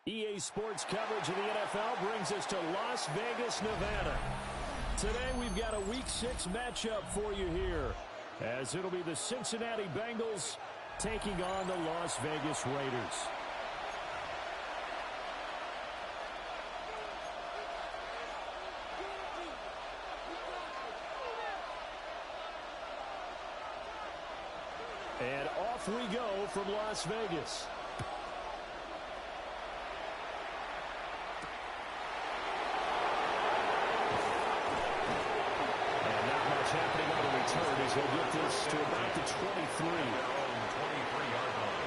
EA Sports coverage of the NFL brings us to Las Vegas, Nevada. Today we've got a Week 6 matchup for you here, as it'll be the Cincinnati Bengals taking on the Las Vegas Raiders. And off we go from Las Vegas. Happening on the return as he'll get this to about the 23. 23-yard line.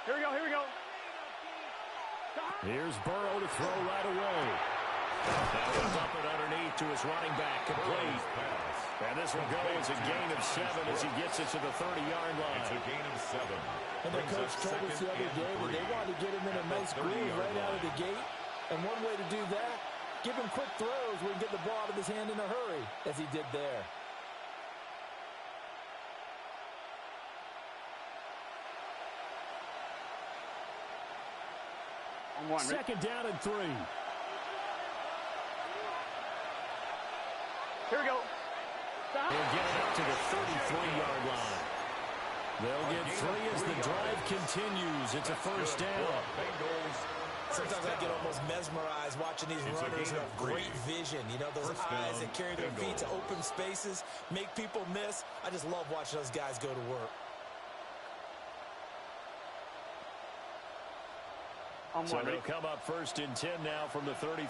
Here we go, here we go. Here's Burrow to throw right away. Now he'll dump it underneath to his running back, complete. And this will go as a gain of 7 as he gets it to the 30-yard line. It's a gain of 7. And the coach told us the other day that they wanted to get him in a nice groove right out of the gate. And one way to do that, give him quick throws where he can get the ball out of his hand in a hurry, as he did there. Second down and 3. Here we go. Stop. They'll get it up to the 33-yard line. They'll get 3 as the drive continues. It's a first down. Sometimes I get almost mesmerized watching these runners who have great vision. You know, those eyes that carry their feet to open spaces, make people miss. I just love watching those guys go to work. So they'll come up first and 10 now from the 33.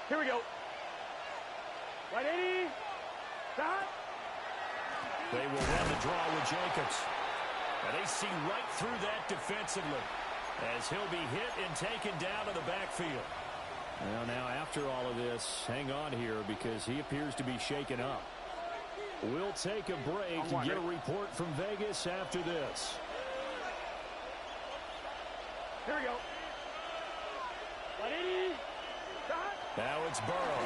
Here we go. Right, 80. Stop. They will run the draw with Jacobs. And they see right through that defensively as he'll be hit and taken down to the backfield. Well, now after all of this, hang on here because he appears to be shaken up. We'll take a break and get a report from Vegas after this. Here we go. Right, 80. Stop. Now it's Burrow.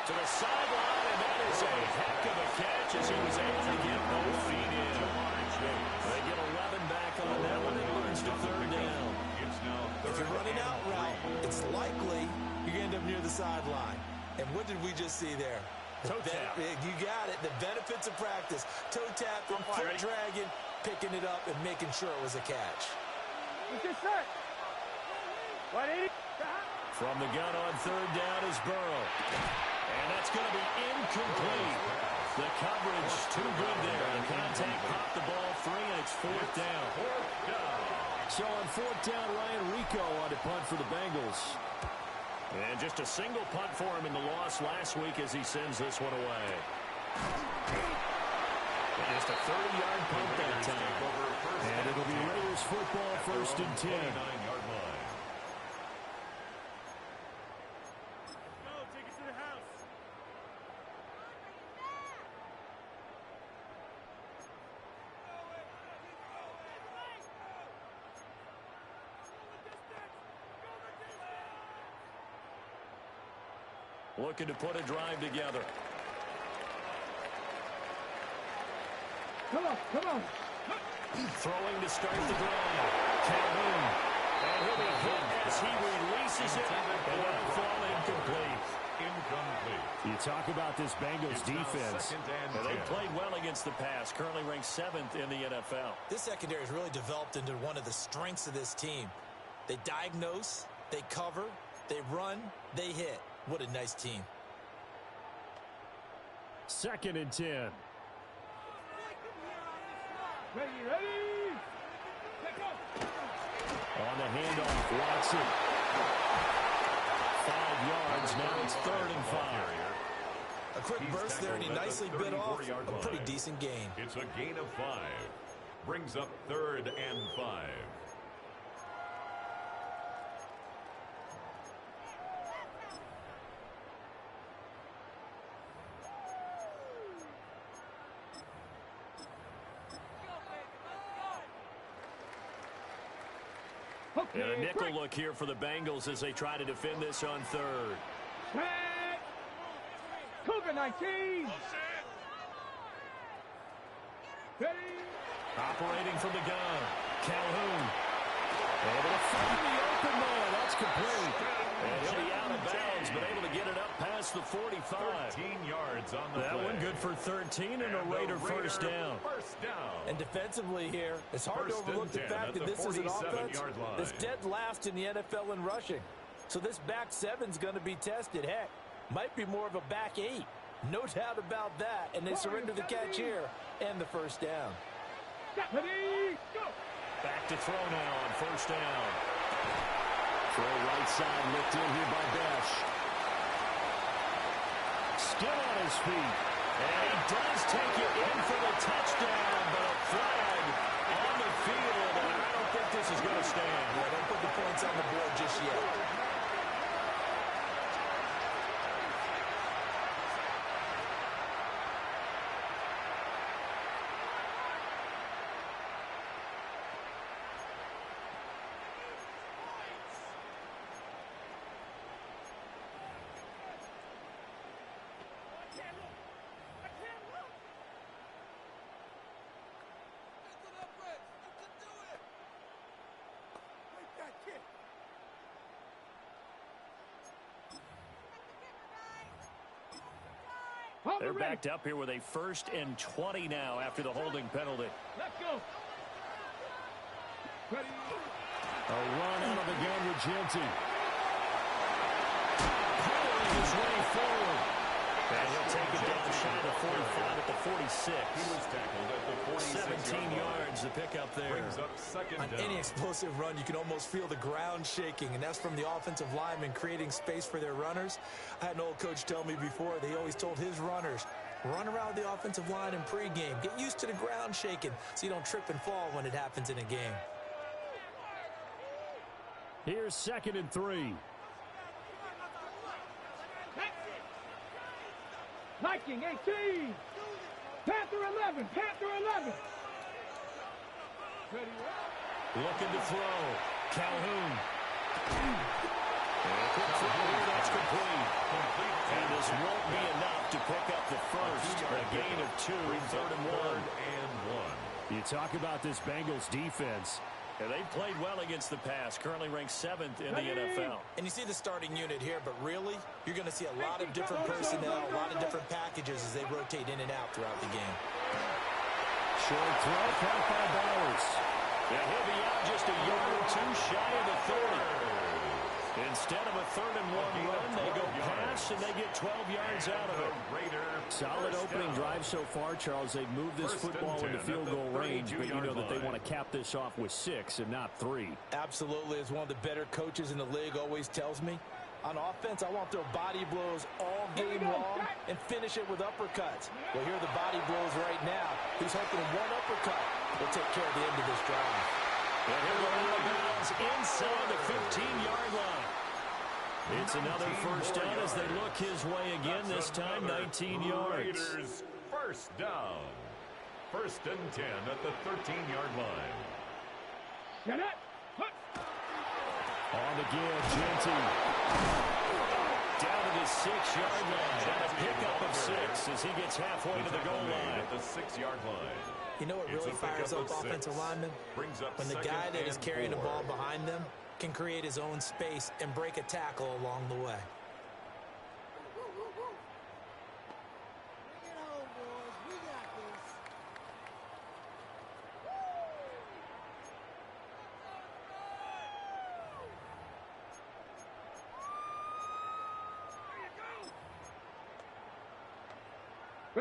To the sideline, and that is a heck of a catch as he was able to get both feet in. They get 11 back on that one. It moves to third down. If you're running out route, it's likely you're going to end up near the sideline. And what did we just see there? Toe tap. You got it. The benefits of practice. Toe tap, foot dragging, picking it up, and making sure it was a catch. What's this set? Right, 80. Stop. From the gun on third down is Burrow. And that's going to be incomplete. The coverage too good there. The contact popped the ball free, and it's fourth down. So on fourth down, Ryan Rico on to punt for the Bengals. And just a single punt for him in the loss last week as he sends this one away. Just a 30-yard punt that time. And it'll be Raiders football first and 10. Looking to put a drive together. Come on, come on. Throwing to start the drive. Calhoun. And he'll be hit as he releases it. And that'll fall incomplete. You talk about this Bengals defense. They played well against the pass. Currently ranked 7th in the NFL. This secondary has really developed into one of the strengths of this team. They diagnose, they cover, they run, they hit. What a nice team. Second and 10. Ready, ready. On the handoff, Watson. 5 yards, now it's 3rd and 5. A quick burst there, and he nicely bit off a pretty decent gain. It's a gain of 5. Brings up 3rd and 5. And a nickel look here for the Bengals as they try to defend this on third. Cougar 19. Operating from the gun. Calhoun. Able to find the open man. That's complete. And he'll be out of bounds, but able to get it up past the 45. 13 yards on the That play. one good for 13 and a Raider first down. And defensively here, it's hard to overlook the fact that this is an offense that's dead last in the NFL in rushing. So this back seven's going to be tested. Heck, might be more of a back eight. No doubt about that. And they surrender the catch here and the first down. Back to throw now on first down. Throw right side licked in here by Besh. Still on his feet. And he does take it in for the touchdown, but a flag on the field, and I don't think this is going to stand. Yeah, don't put the points on the board just yet. They're backed up here with a 1st and 20 now after the holding penalty. Let's go. A run out of the gun with Genty. Powering his way forward. And he'll take it down shy of the 45 at the 46. He was tackled at the 46 17 yards to pick up there. Brings up second On down. any explosive run, you can almost feel the ground shaking, and that's from the offensive linemen creating space for their runners. I had an old coach tell me before, they always told his runners, run around the offensive line in pregame. Get used to the ground shaking so you don't trip and fall when it happens in a game. Here's 2nd and 3. Viking 18. Panther 11. Panther 11. Looking to throw. Calhoun. And a quick throw here, that's complete. And this won't be enough to pick up the first. A gain of 2, 3rd and 1. You talk about this Bengals defense. And they've played well against the pass, currently ranked 7th in the NFL. And you see the starting unit here, but really, you're going to see a lot of different personnel, a lot of different packages as they rotate in and out throughout the game. Short throw, caught by Bowers. And he'll be out just a yard or 2 shy of the 30. Instead of a 3rd and 1 run, they go pass, and they get 12 yards out of it. Solid opening drive so far, Charles. They've moved this football into field goal range, but you know that they want to cap this off with 6 and not 3. Absolutely, as one of the better coaches in the league always tells me, on offense, I want their body blows all game long and finish it with uppercuts. Well, here are the body blows right now. He's hoping one uppercut will take care of the end of this drive. And he'll go out of bounds inside the 15-yard line. It's another first down as they look his way again, this time 19 yards. Raiders first down. 1st and 10 at the 13-yard line. Get it. On the give, Genty. Down to the 6-yard line. And a pickup of 6 as he gets halfway to the goal line. At the 6-yard line. You know what really fires up offensive linemen? When the guy that is carrying the ball behind them can create his own space and break a tackle along the way. Bring it home, boys. We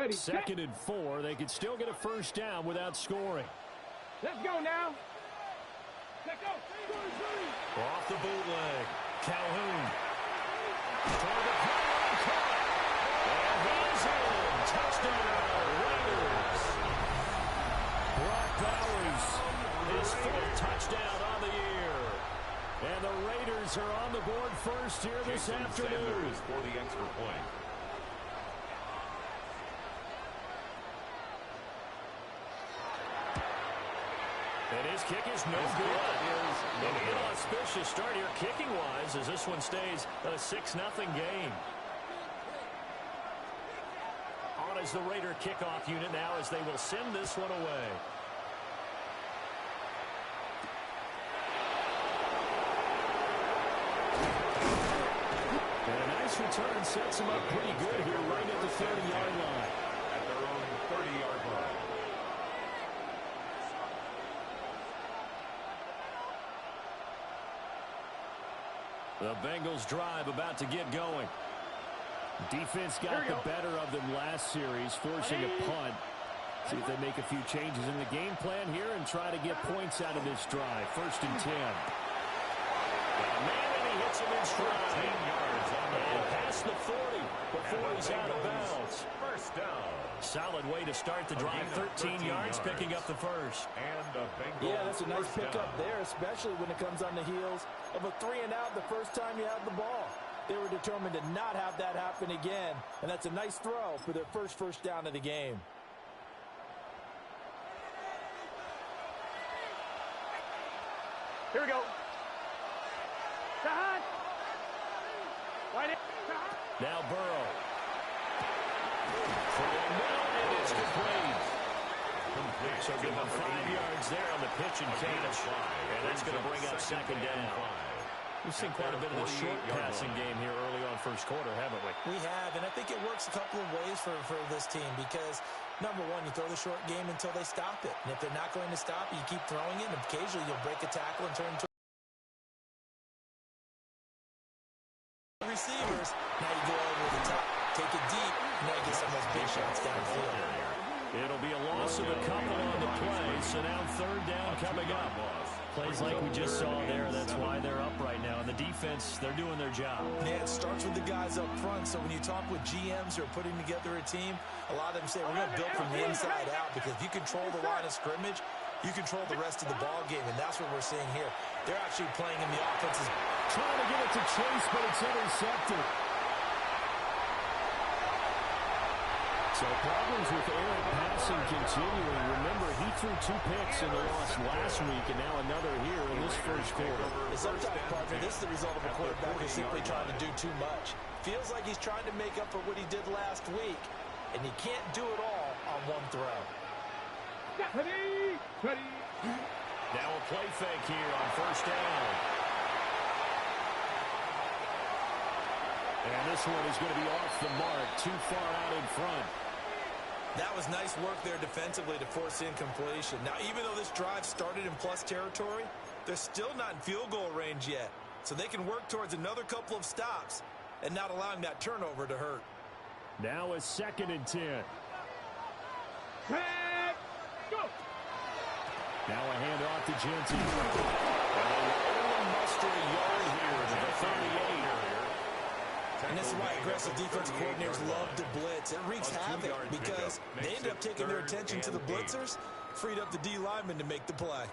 got this. Ready. 2nd and 4. They could still get a first down without scoring. Let's go now. Let's go. Off the bootleg. Calhoun. Toward the pylon, caught. And he's in. Touchdown, Raiders. Brock Bowers, his 4th touchdown on the year. And the Raiders are on the board first here this afternoon. For the extra point. And his kick is no good. An inauspicious start here kicking-wise as this one stays a 6-0 game. On is the Raider kickoff unit now as they will send this one away. And a nice return sets them up pretty good here right at the 30-yard line. At their own 30-yard line. The Bengals drive about to get going. Defense got the better of them last series, forcing a punt. See if they make a few changes in the game plan here and try to get points out of this drive. 1st and 10. Man, and he hits him in stride. 10 yards on the and past the 40 before he's out of bounds. First down. Solid way to start the drive. 13 yards, picking up the first. And the Bengals. Yeah, that's a nice pickup down. there, especially when it comes on the heels of a 3-and-out the first time you have the ball. They were determined to not have that happen again, and that's a nice throw for their first down of the game. Here we go. Now Burrow. For the middle, and it's complete. So give him 5 yards there on the pitch and catch. And that's going to bring up 2nd down. We've seen quite a bit of the short passing game here early on first quarter, haven't we? We have, and I think it works a couple of ways for this team because, number one, you throw the short game until they stop it. And if they're not going to stop it, you keep throwing it, and occasionally you'll break a tackle and turn into receivers. Now you go over the top, take it deep, and now you get some of those big shots downfield. It'll be a loss of a couple on the play, so now 3rd down coming up. Plays like we just saw there, that's why they're up right now. And the defense, they're doing their job. Yeah, it starts with the guys up front, so when you talk with GMs who are putting together a team, a lot of them say we're going to build from the inside out because if you control the line of scrimmage, you control the rest of the ball game, and that's what we're seeing here. They're actually playing in the offenses. Trying to get it to Chase, but it's intercepted. So problems with Eric passing continuing. Remember, he threw 2 picks in the loss last week, and now another here in this first quarter. Sometimes, partner, this is the result of a quarterback who's simply trying to do too much. Feels like he's trying to make up for what he did last week, and he can't do it all on one throw. Now a play fake here on 1st down. And this one is going to be off the mark, too far out in front. That was nice work there defensively to force incompletion. Now, even though this drive started in plus territory, they're still not in field goal range yet. So they can work towards another couple of stops and not allowing that turnover to hurt. Now a 2nd and 10. Now a handoff to Jensen. And muster a yard here to the 38. And this is why aggressive defensive coordinators love to blitz. It wreaks havoc because they end up taking their attention to the blitzers, freed up the D lineman to make the play.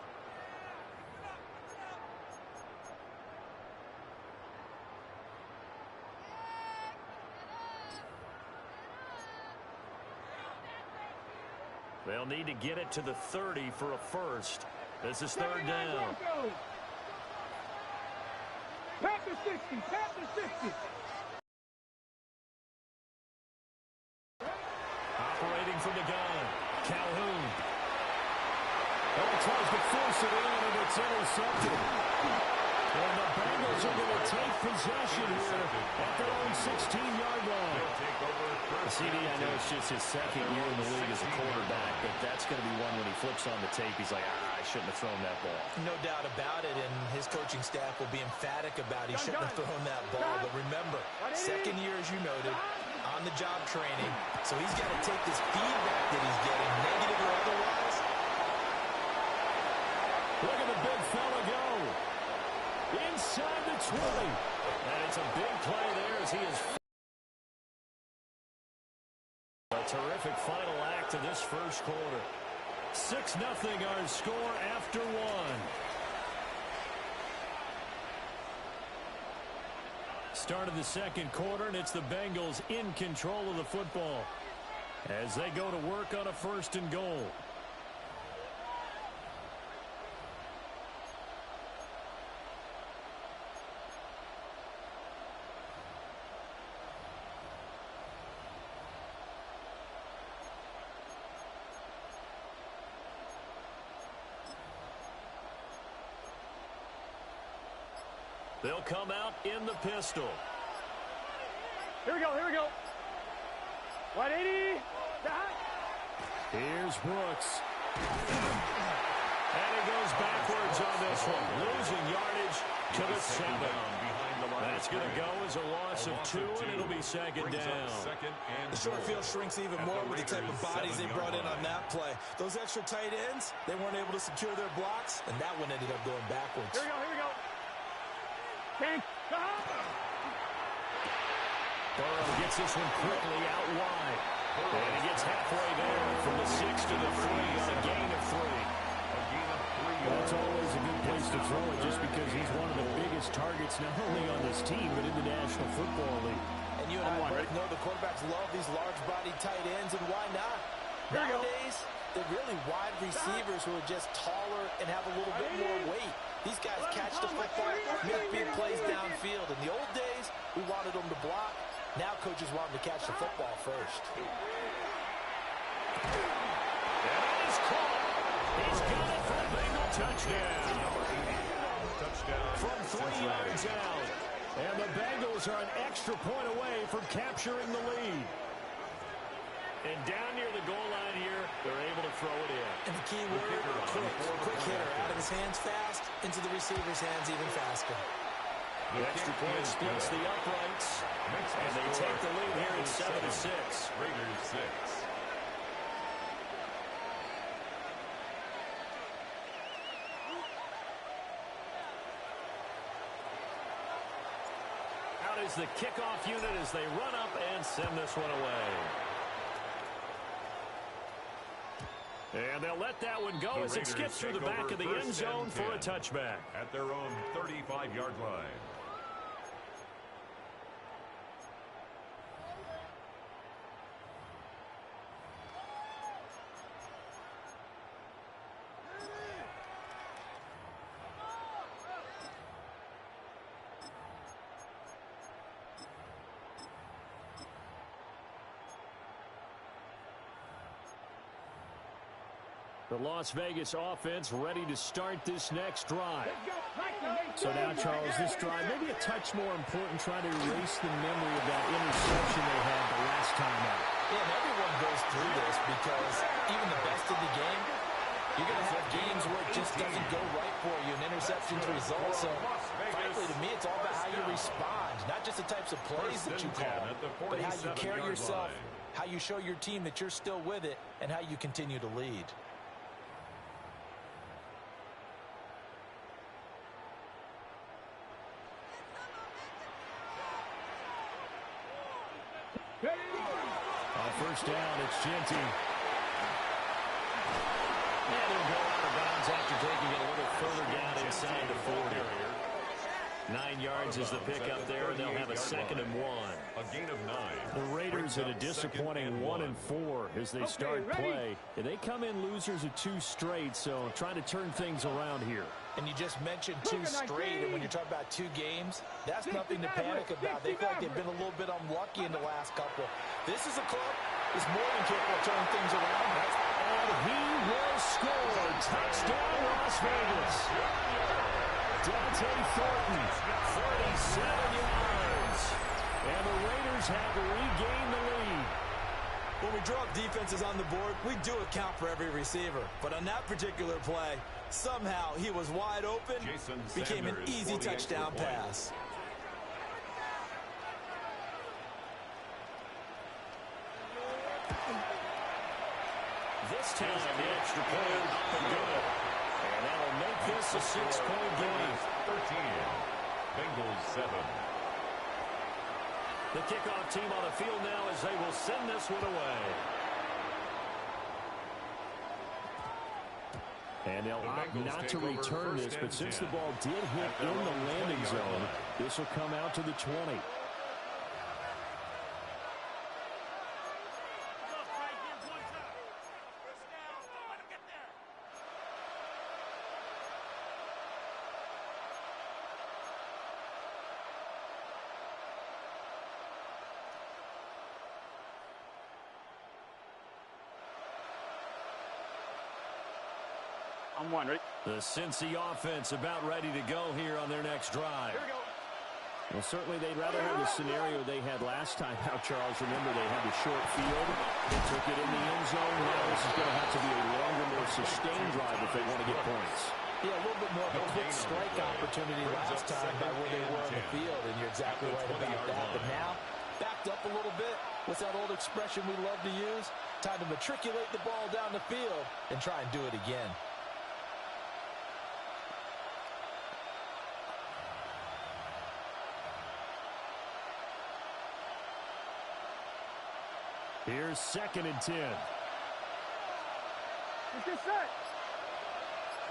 They'll need to get it to the 30 for a first. This is 3rd down. Tap the 60, tap the 60. Operating from the gun, Calhoun. Tries to force it in, and it's intercepted. And the Bengals are going to take possession here at their own 16-yard line. CD, I know it's just his 2nd year in the league as a quarterback, but that's going to be one when he flips on the tape. He's like, I shouldn't have thrown that ball. No doubt about it, and his coaching staff will be emphatic about he shouldn't have thrown that ball. But remember, 2nd year, as you noted, on-the-job training, so he's got to take this feedback that he's getting, negative or otherwise. Look at the big fella go. Inside the 20. And it's a big play there as he is. A terrific final act of this first quarter. 6-0 our score after 1. Start of the 2nd quarter, and it's the Bengals in control of the football as they go to work on a 1st and goal. They'll come out in the pistol. Here we go, here we go. 180. Stop. Here's Brooks. And he goes backwards on this one. Losing yardage to the 7. That's going to go as a loss of 2, and it'll be second down. The short field shrinks even more with the type of bodies they brought in on that play. Those extra tight ends, they weren't able to secure their blocks, and that one ended up going backwards. Here we go, here we go. Tank. Burrow gets this one quickly out wide. And he gets halfway there from the 6 to the 3 on a gain of 3. That's always a good place to throw it just because he's one of the biggest targets not only on this team but in the National Football League. And you and I both know the quarterbacks love these large-bodied tight ends, and why not? Nowadays, they're really wide receivers who are just taller and have a little bit more weight. These guys catch the football, make big plays downfield. In the old days, we wanted them to block. Now coaches want them to catch the football first. He's caught. He's got it for a Bengal touchdown. From 3 yards out. And the Bengals are an extra point away from capturing the lead. And down near the goal line here, they're able to throw it in. And the key word, quick hitter. Out of his hands fast, into the receiver's hands even faster. The extra point splits the uprights. And they take the lead here at 7-6. Raiders 6. Out is the kickoff unit as they run up and send this one away. And they'll let that one go as it skips through the back of the end zone for a touchback. At their own 35-yard line. The Las Vegas offense ready to start this next drive. So now, Charles, this drive maybe a touch more important, trying to erase the memory of that interception they had the last time out. Yeah, and everyone goes through this because even the best of the game, you're going to have games where it just doesn't go right for you, and interceptions result. So, frankly, to me, it's all about how you respond, not just the types of plays that you call, but how you carry yourself, how you show your team that you're still with it, and how you continue to lead. On first down, it's Genty. And they'll go out of bounds after taking it a little further down inside the 40. 9 yards is the pickup there, and they'll have a 2nd and 1. A gain of 9. The Raiders at a disappointing 1-4 as they start play. And they come in losers of 2 straight, so trying to turn things around here. And you just mentioned 2 straight, and when you're talking about 2 games, that's nothing to panic about. They feel like they've been a little bit unlucky in the last couple. This is a club that's more than capable of turning things around. And he will score. Touchdown, Las Vegas. Dante Thornton, 47 yards. and the Raiders have regained the lead. When we draw up defenses on the board, we do account for every receiver. But on that particular play, somehow he was wide open, became an easy touchdown pass. This time, the extra point up and good. And that'll make this a 6-point game. 13. Bengals 7. The kickoff team on the field now as they will send this one away. And they'll opt not to return this, but since the ball did hit in the landing zone, this will come out to the 20. I'm one, ready? The Cincy offense about ready to go here on their next drive. Here we go. Well, certainly they'd rather have the scenario they had last time out, Charles. Remember, they had the short field. They took it in the end zone. Now this is going to have to be a longer, more sustained drive if they want to get points. Yeah, a little bit more of a quick strike opportunity last time by where they were on the field, and you're exactly right about that. But now, backed up a little bit. What's that old expression we love to use? Time to matriculate the ball down the field and try and do it again. Here's 2nd and 10. Let's get set.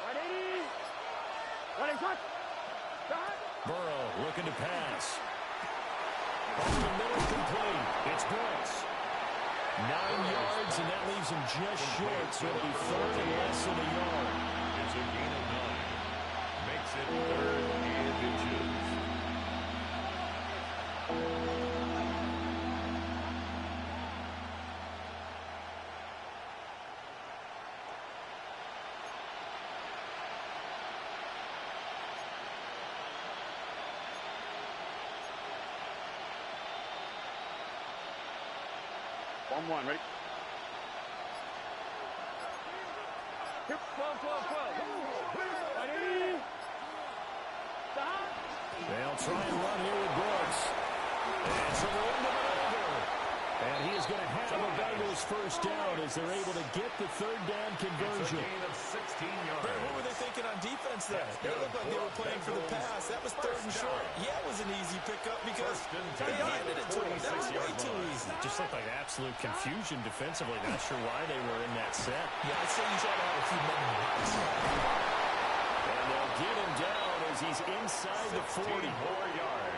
180. 180. Burrow looking to pass. Over the middle, complete. It's Brooks. 9 yards, and that leaves him just short, so it'll be 3rd and less than a yard. It's a gain of 9. Makes it 3rd and inches. One, ready? Hip, 12. 180. Stop. They'll try and run here with Brooks. And so they're into maneuver. And he is going to have the Bengals first down as they're able to get the 3rd down conversion. It's a gain of 16 yards. What were they thinking on defense there? It looked like they were playing for the pass. That was 3rd and short. Yeah, it was an easy pickup because they handed it to him. That was way too easy. Just looked like absolute confusion defensively. Not sure why they were in that set. Yeah, I'd say you try to have a few men in the box. And they'll get him down as he's inside the 40.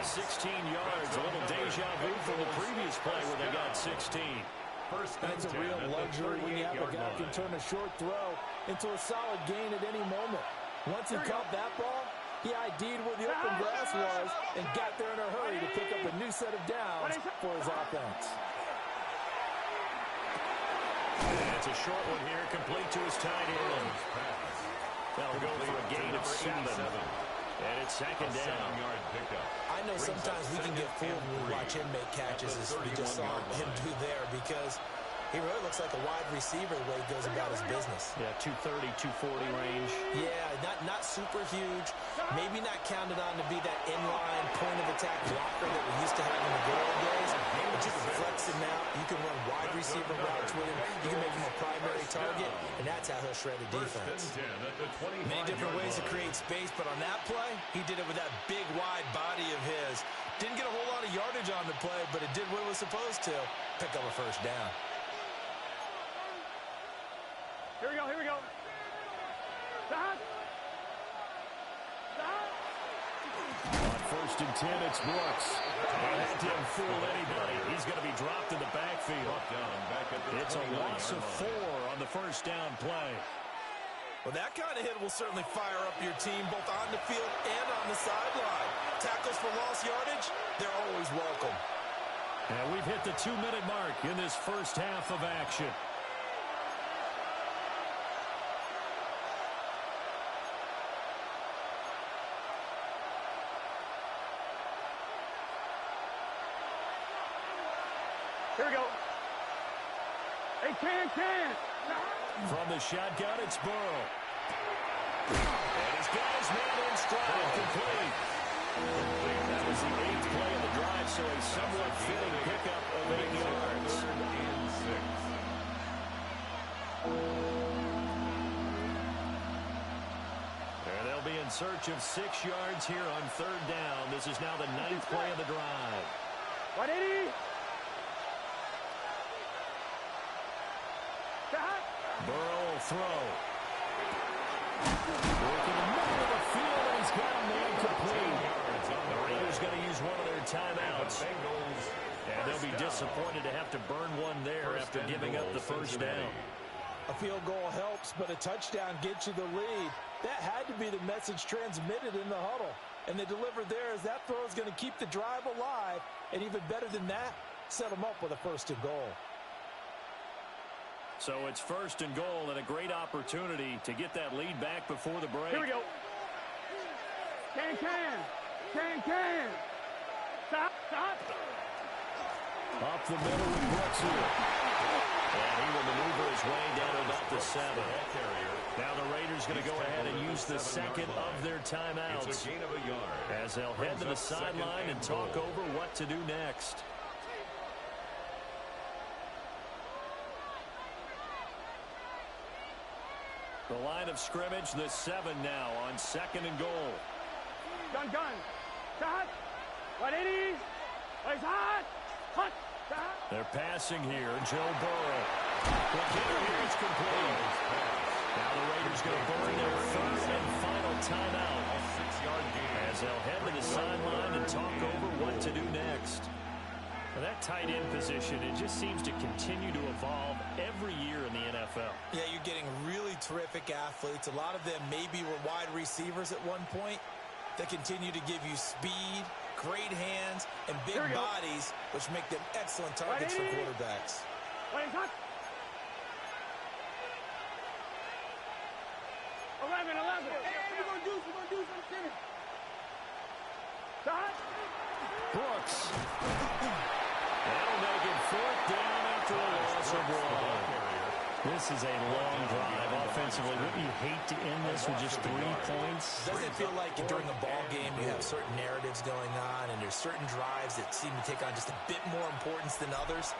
16 yards. A little deja vu from the previous play where they got 16. That's a real luxury when you have a guy who can turn a short throw into a solid gain at any moment. Once he caught that ball, he ID'd where the open grass was and got there in a hurry to pick up a new set of downs for his offense. And it's a short one here, complete to his tight end. That'll go for a gain of 7. And it's 2nd down. I know sometimes we can get fooled when we watch him make catches as we just saw him do there because he really looks like a wide receiver the way he goes about his business. Yeah, 230, 240 range. Yeah, not super huge. Maybe not counted on to be that inline point-of-attack blocker that we used to have in the good old days. But you can flex him out. You can run wide receiver routes with him. You can make him a primary target, and that's how he'll shred a defense. Many different ways to create space, but on that play, he did it with that big, wide body of his. Didn't get a whole lot of yardage on the play, but it did what it was supposed to. Pick up a first down. Here we go. Stop. On 1st and 10, it's Brooks. And that didn't fool anybody. He's going to be dropped in the backfield. It's a loss of 4 on the first down play. Well, that kind of hit will certainly fire up your team both on the field and on the sideline. Tackles for lost yardage, they're always welcome. And we've hit the 2-minute mark in this first half of action. Here we go. Hey, can. From the shotgun, it's Burrow. And he's got his man in stride, complete. That was the 8th play of the drive, so a somewhat fitting pickup of 8 yards. And they'll be in search of 6 yards here on 3rd down. This is now the 9th play of the drive. 180. Burrow will throw. Working the middle of the field, and he's got a man complete. The Raiders going to use one of their timeouts. And they'll be disappointed to have to burn one there after giving up the first down. A field goal helps, but a touchdown gets you the lead. That had to be the message transmitted in the huddle. And they delivered there as that throw is going to keep the drive alive. And even better than that, set them up with a 1st and goal. So it's 1st and goal and a great opportunity to get that lead back before the break. Here we go. Can. Up the middle with Brooks here. And he will maneuver his way down to about the 7. Now the Raiders going to go ahead and use the second of their timeouts as they'll head to the sideline and talk over what to do next. The line of scrimmage, the 7 now on 2nd and goal. Gun. Shot. 180. It's hot. Hot. They're passing here. Joe Burrow. The kick here is complete. Now the Raiders going to burn their first and final timeout as they'll head to the sideline and talk over what to do next. Well, that tight end position, it just seems to continue to evolve every year in the NFL. Yeah, you're getting really terrific athletes. A lot of them maybe were wide receivers at one point. They continue to give you speed, great hands, and big bodies, which make them excellent targets for quarterbacks. 11. Hey, we're going to do some center. Shot. Brooks. That'll make it 4th down after a loss of 1. This is a long drive offensively. Wouldn't you hate to end this with just 3 points? Doesn't it feel like during a ball game you have certain narratives going on and there's certain drives that seem to take on just a bit more importance than others?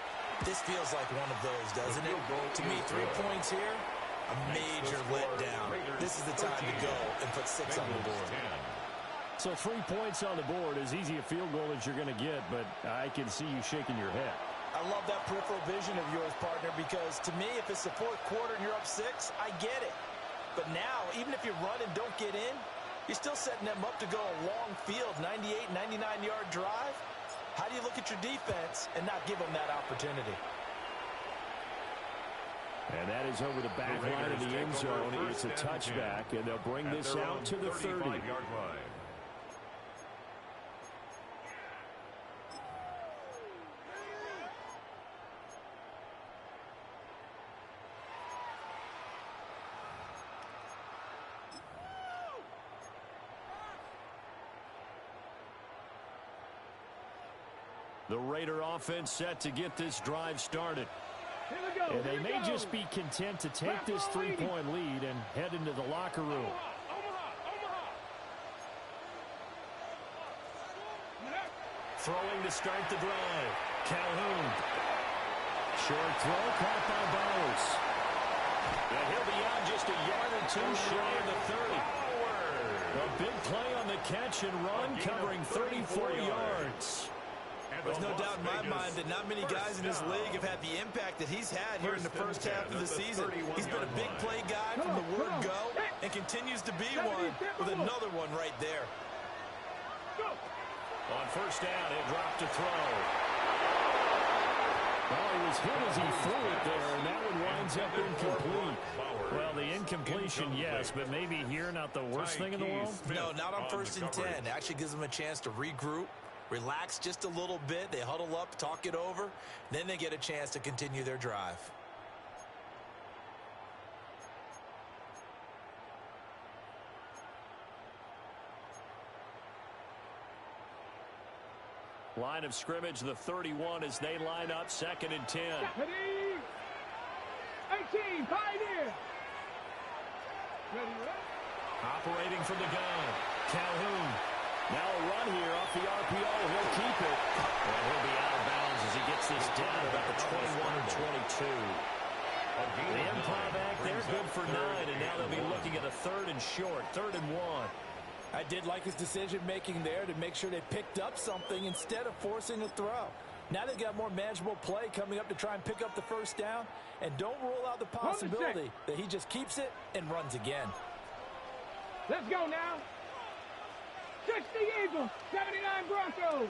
This feels like one of those, doesn't it? To me, 3 points here, a major letdown. This is the time to go and put 6 on the board. So 3 points on the board, as easy a field goal as you're going to get, but I can see you shaking your head. I love that peripheral vision of yours, partner, because to me, if it's the 4th quarter and you're up 6, I get it. But now, even if you run and don't get in, you're still setting them up to go a long field, 98, 99-yard drive. How do you look at your defense and not give them that opportunity? And that is over the back line of the end zone. It's a touchback, and they'll bring this out to the 30-yard line. The Raider offense set to get this drive started. And they may just be content to take this 3-point lead and head into the locker room. Throwing to start the drive. Calhoun. Short throw caught by Bowers. And he'll be out just a yard or 2 shy of the 30. A big play on the catch and run covering 34 yards. There's no doubt in my mind that not many guys in this league have had the impact that he's had here in the first half of the season. He's been a big play guy from the word go and continues to be one with another one right there. On first down, he'll drop to throw. Well, he was hit as he threw it there, and that one winds up incomplete. Well, the incompletion, yes, but maybe here not the worst thing in the world? No, not on 1st and 10. It actually gives them a chance to regroup, relax just a little bit. They huddle up, talk it over. Then they get a chance to continue their drive. Line of scrimmage, the 31 as they line up 2nd and 10. 18, pioneer. Operating from the gun. Calhoun. Now a run here off the RPO. He'll keep it. And he'll be out of bounds as he gets this down about the 21 or 22. The improv back there, good for 9, and now they'll be looking at a 3rd and short, 3rd and 1. I did like his decision-making there to make sure they picked up something instead of forcing a throw. Now they've got more manageable play coming up to try and pick up the 1st down, and don't rule out the possibility that he just keeps it and runs again. Let's go now. 60 Eagles, 79 Broncos.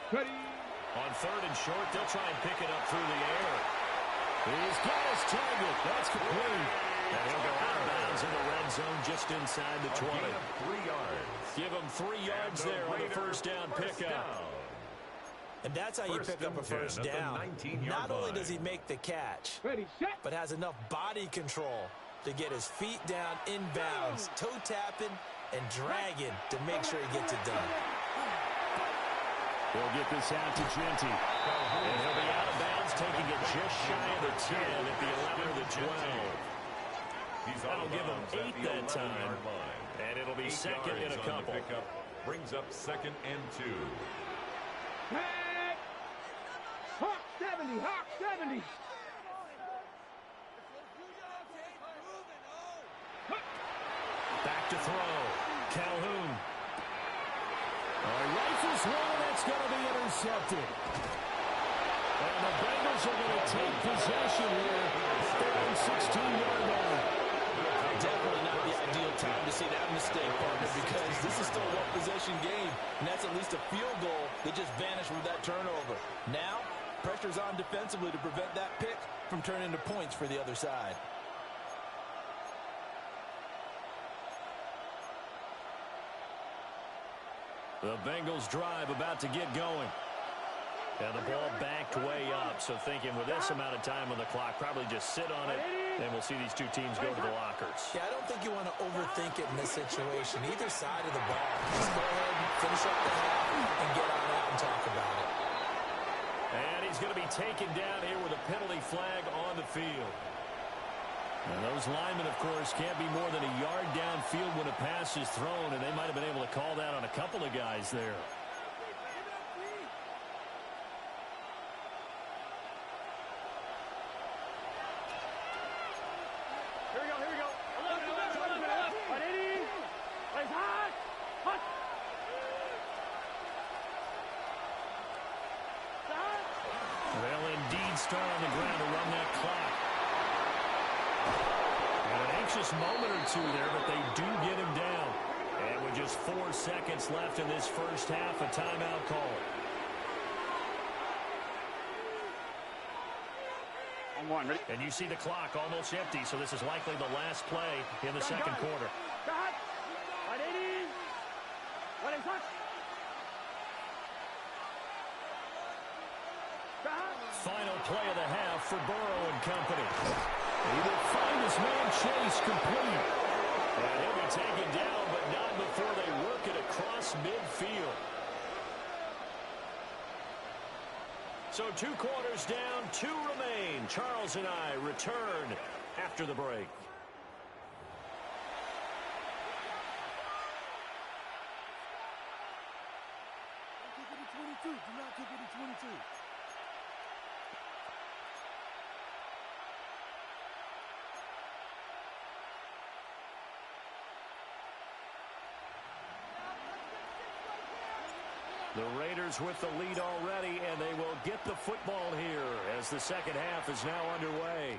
On 3rd and short, they'll try and pick it up through the air. He's got his target. That's complete. And he'll go out of bounds in the red zone just inside the 20. 3 yards. Give him 3 yards there on the 1st down pickup. And that's how you pick up a 1st down. Not only does he make the catch, but has enough body control to get his feet down inbounds, toe tapping and dragging to make sure he gets it done. He'll get this out to Genty. And he'll be out of bounds, taking it just shy of the 10 at the 11 or the 12. That'll give him 8 that time. And it'll be second and a couple. Brings up second and 2. Hawk 70, Hawk 70. Back to throw. Calhoun. Rifles one, that's going to be intercepted. And the Bengals are going to take possession here. They're on 16-yard line. Definitely not the ideal time to see that mistake, partner, because this is still a one-possession game, and that's at least a field goal that just vanished with that turnover. Now, pressure's on defensively to prevent that pick from turning into points for the other side. The Bengals drive about to get going. And the ball backed way up, so thinking with this amount of time on the clock, probably just sit on it, and we'll see these two teams go to the lockers. Yeah, I don't think you want to overthink it in this situation. Either side of the ball. Just go ahead and finish up the half and get on out and talk about it. And he's going to be taken down here with a penalty flag on the field. And those linemen, of course, can't be more than a yard downfield when a pass is thrown, and they might have been able to call that on a couple of guys there. Here we go. Left. 180. Plays hot. Hot. They'll indeed start on the ground to run that clock. And an anxious moment or two there, but they do get him down. And with just 4 seconds left in this first half, a timeout call. And you see the clock almost empty, so this is likely the last play in the second quarter. Hot. 180. What is hot? Final play of the half for Burrow and company. He will find his man Chase complete. And he'll be taken down, but not before they work it across midfield. So 2 quarters down, 2 remain. Charles and I return after the break. Kick it to 22. Do not kick it to 22. The Raiders with the lead already, and they will get the football here as the second half is now underway.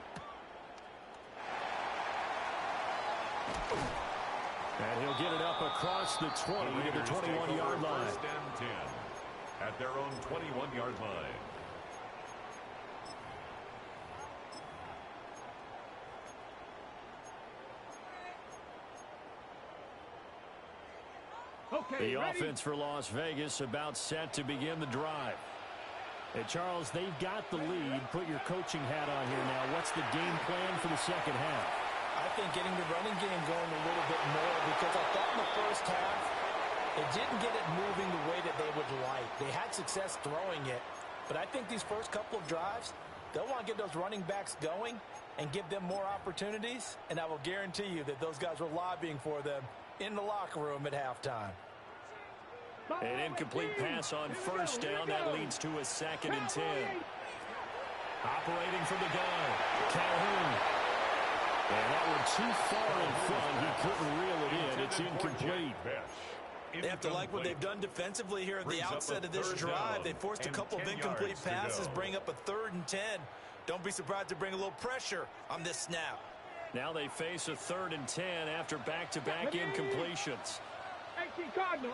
And he'll get it up across the 20 to the 21-yard line. First and 10 at their own 21-yard line. Okay, The ready? offense for Las Vegas about set to begin the drive. Hey, Charles, they've got the lead. Put your coaching hat on here now. What's the game plan for the second half? I think getting the running game going a little bit more, because I thought in the first half they didn't get it moving the way that they would like. They had success throwing it, but I think these first couple of drives, they'll want to get those running backs going and give them more opportunities, and I will guarantee you that those guys were lobbying for them in the locker room at halftime. An incomplete pass on first down. That leads to a 2nd and 10. Operating from the gun, Calhoun. And that one too far in front. He couldn't reel it in. It's incomplete. They have to like what they've done defensively here at the outset of this drive. They forced a couple of incomplete passes, bring up a 3rd and 10. Don't be surprised to bring a little pressure on this snap. Now they face a 3rd and 10 after back-to-back incompletions. 18 Cardinal.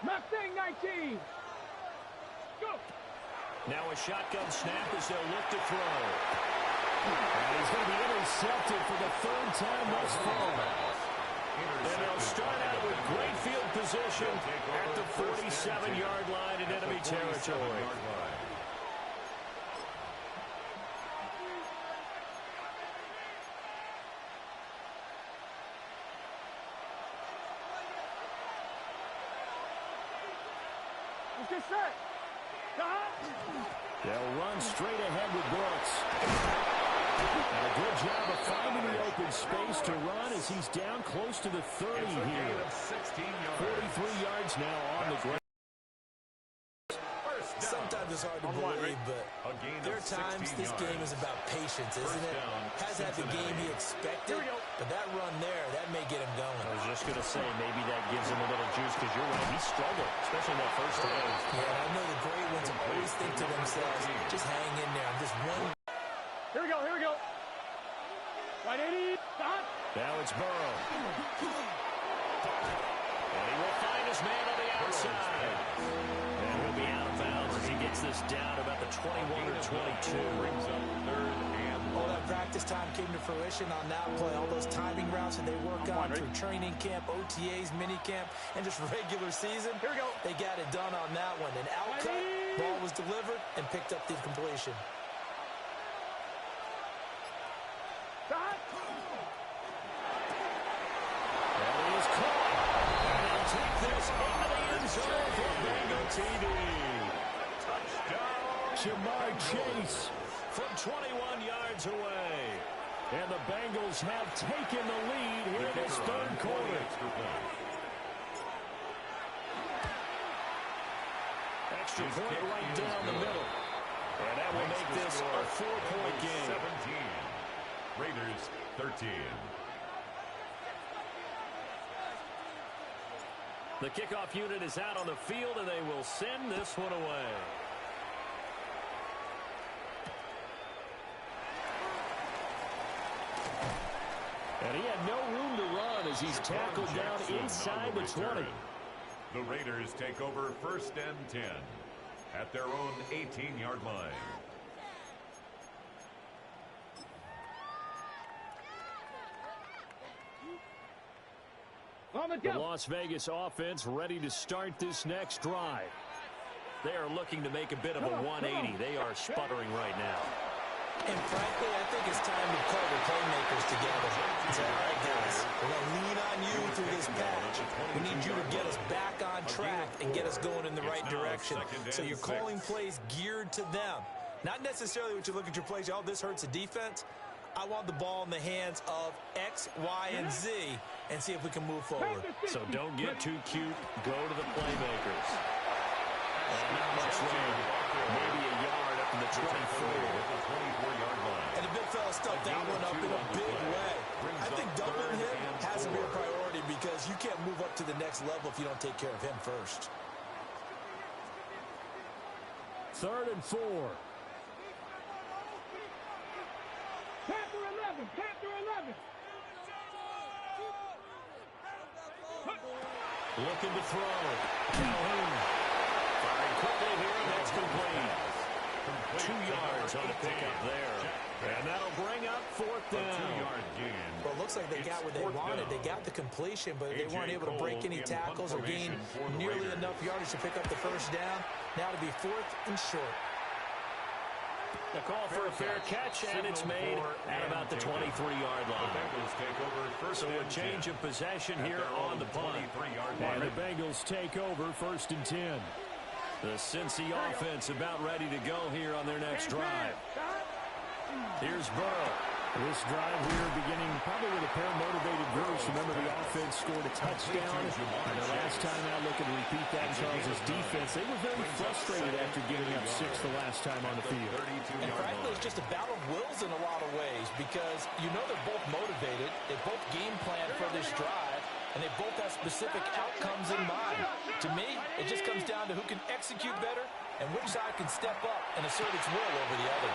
Mustang 19. Go. Now a shotgun snap as they'll look to throw. And he's going to be intercepted for the 3rd time thus far. And they'll start out with great field position at the 47-yard line in enemy territory. Get set. They'll run straight ahead with Brooks. And a good job of finding the open space to run as he's down close to the 30 here. 43 yards now on the ground. Sometimes it's hard to believe, but there are times this game is about patience, isn't it? Hasn't had the game he expected, but that run there, that may get him going. I was just going to say, maybe that gives him a little juice, because you're right, he struggled, especially that first half. Yeah, and I know the great ones always think to themselves, just hang in there. I'm just one. Here we go, here we go. Right, 80. Stop. Now it's Burrow. And he will find his man on the outside. And he'll be out of bounds as he gets this down about the 21 or 22. Brings up third and all that practice time came to fruition on that play. All those timing routes that they work on through training camp, OTAs, mini camp, and just regular season. Here we go. They got it done on that one. An outcut, ball was delivered, and picked up the completion. Stop. And he is caught. And he'll take this into the end zone for Bengal TD. Touchdown, Jamar Chase from 21 yards away. And the Bengals have taken the lead here in this third quarter. Extra point right down the middle. And that will make this a 4-point game. 17. Raiders 13. The kickoff unit is out on the field, and they will send this one away. And he had no room to run as he's tackled down inside the 20. The Raiders take over first and 10 at their own 18-yard line. The Las Vegas offense ready to start this next drive. They are looking to make a bit of a 180. They are sputtering right now. And frankly, I think it's time to call the playmakers together. Say, all right, guys, we're going to lean on you through this patch. We need you to get us back on track and get us going in the right direction. So you're calling plays geared to them. Not necessarily what you look at your plays, oh, this hurts the defense. I want the ball in the hands of X, Y, and Z and see if we can move forward. So don't get too cute. Go to the playmakers. And not much room. Maybe a yard up in the 24-yard line. And the big fella stuffed that one up in a big way. I think doubling him has to be a priority because you can't move up to the next level if you don't take care of him first. 3rd and 4. Panther 11, Panther 11. Looking to throw. Calhoun. Firing quickly here, and that's complete. 2 yards on the pickup there. And that'll bring up 4th down. 2-yard gain. Well, it looks like they got what they wanted. They got the completion, but they weren't able to break any tackles or gain nearly enough yardage to pick up the first down. Now to be 4th and short. The call for a fair catch, and it's made at about the 23-yard line. So a change of possession here on the punt. And the Bengals take over 1st and 10. The Cincy offense about ready to go here on their next drive. Here's Burrow. This drive here beginning probably with a pair of motivated groups. Remember, the offense scored a touchdown. And the last time out, looking to repeat that in Charles' defense, they were very frustrated after giving up 6 the last time on the field. And frankly, it's just a battle of wills in a lot of ways because you know they're both motivated. They both game plan for this drive, and they both have specific outcomes in mind. To me, it just comes down to who can execute better and which side can step up and assert its will over the other.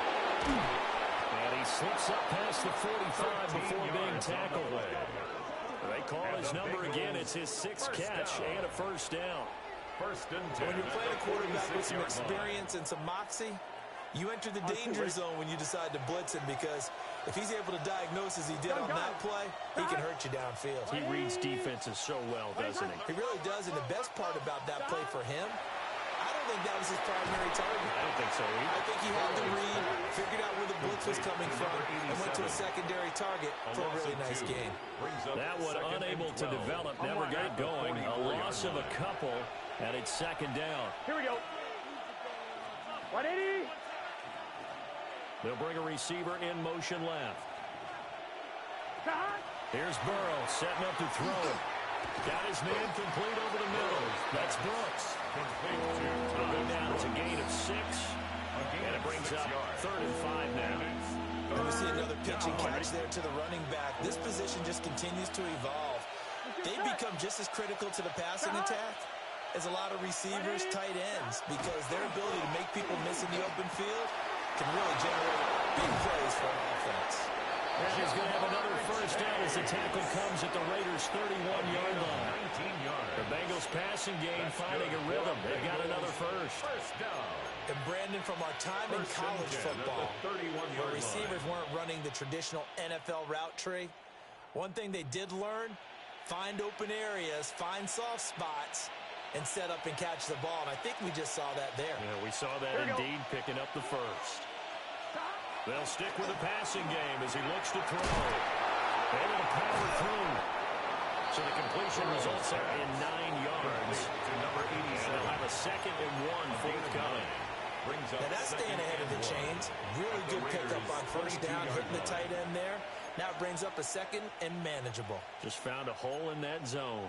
And he slips up past the 45 before being tackled. They call his number again. It's his 6th catch and a first down. 1st and 10. When you're playing a quarterback with some experience and some moxie, you enter the danger zone when you decide to blitz him because if he's able to diagnose as he did on that play, he can hurt you downfield. He reads defenses so well, doesn't he? He really does, and the best part about that play for him, I don't think that was his primary target. I don't think so either. I think he had the read, figured out where the blitz was coming from, and went to a secondary target for a really nice game. That one unable to develop, never got going. A loss of a couple, And it's second down. Here we go. 180. They'll bring a receiver in motion left. Cut. Here's Burrow setting up to throw. Got his man complete over the middle. That's Brooks. They'll go down. It's a gain of 6. And it brings up 3rd and 5 now. And we see another pitch and catch there to the running back. This position just continues to evolve. They've become just as critical to the passing attack as a lot of receivers, tight ends, because their ability to make people miss in the open field can really generate big plays for an offense. And he's going to have another first down as the tackle comes at the Raiders' 31-yard line. The Bengals passing game finding a rhythm. They've got another first. And Brandon, from our time in college football, where receivers weren't running the traditional NFL route tree, one thing they did learn, find open areas, find soft spots, and set up and catch the ball. And I think we just saw that there. Yeah, we saw that indeed, picking up the first. They'll stick with the passing game as he looks to throw. Able to power through. So the completion results there in 9 yards. And they'll have a 2nd and 1 forthcoming. Now that's staying ahead of the chains. Really good pickup on first down, hitting the tight end there. Now it brings up a 2nd and manageable. Just found a hole in that zone.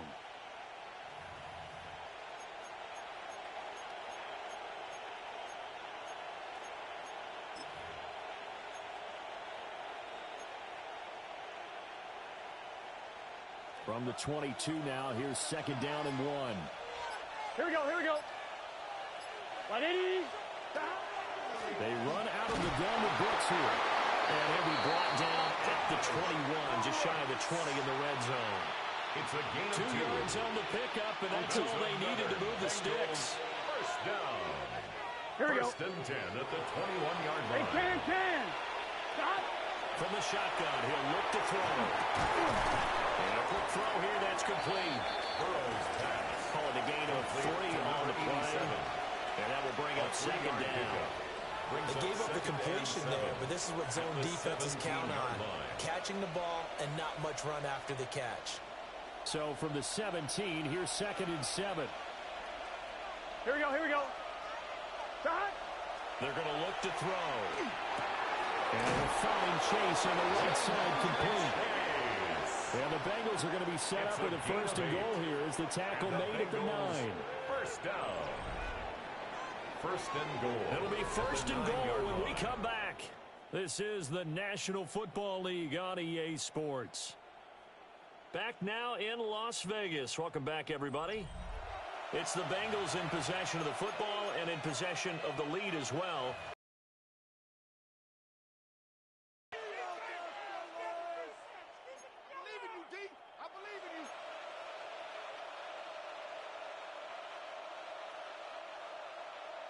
From the 22 now, here's 2nd down and 1. Here we go. Here we go. 180. They run out of the gun with Brooks here. And he'll be brought down at the 21, just shy of the 20 in the red zone. It's a gain of 2 yards on the pickup, and that's all they needed to move the sticks. First down. Here we go. First and 10 at the 21-yard line. Hey, can. Stop. From the shotgun, he'll look to throw. And a quick throw here, that's complete. Burrow's pass. Call it a gain of 3 on the play. And that will bring up 2nd down. They gave up the completion there, but this is what zone defenses count on. Catching the ball and not much run after the catch. So from the 17, here's 2nd and 7. Here we go. Here we go. Stop. They're going to look to throw. And a fine chase on the right side complete. And the Bengals are going to be set up with a 1st and goal here as the tackle made at the 9. First down. First and goal. It'll be 1st and goal when we come back. This is the National Football League on EA Sports. Back now in Las Vegas. Welcome back, everybody. It's the Bengals in possession of the football and in possession of the lead as well.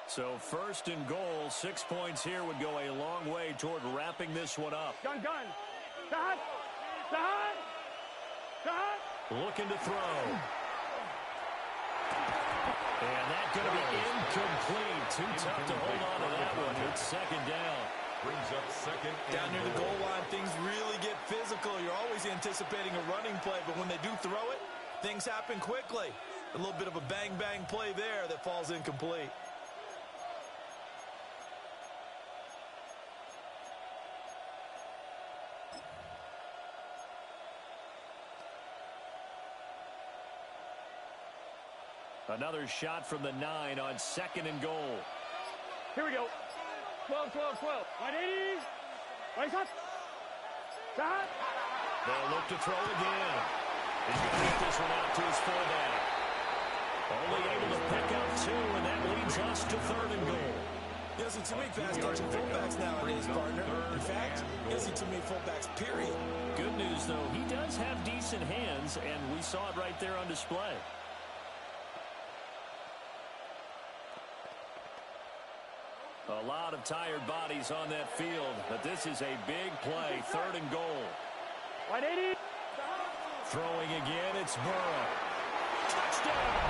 So 1st and goal, 6 points here would go a long way toward wrapping this one up. Gun. Stop. Stop. Stop. Looking to throw. And that's going to be incomplete. Too tough to hold on to that one. It's 2nd down. Brings up 2nd and Down near the goal line, things really get physical. You're always anticipating a running play, but when they do throw it, things happen quickly. A little bit of a bang-bang play there that falls incomplete. Another shot from the 9 on 2nd and goal. Here we go. 12. 180. Right up. Stop. They'll look to throw again. He's going to get this one out to his fullback. Only able to pick up 2, and that leads us to 3rd and goal. You don't see too many pass-catching fullbacks nowadays, partner. In fact, you don't see too many fullbacks, period. Good news, though, he does have decent hands, and we saw it right there on display. A lot of tired bodies on that field, but this is a big play. 3rd and goal. 180. Throwing again, it's Burrow. Touchdown!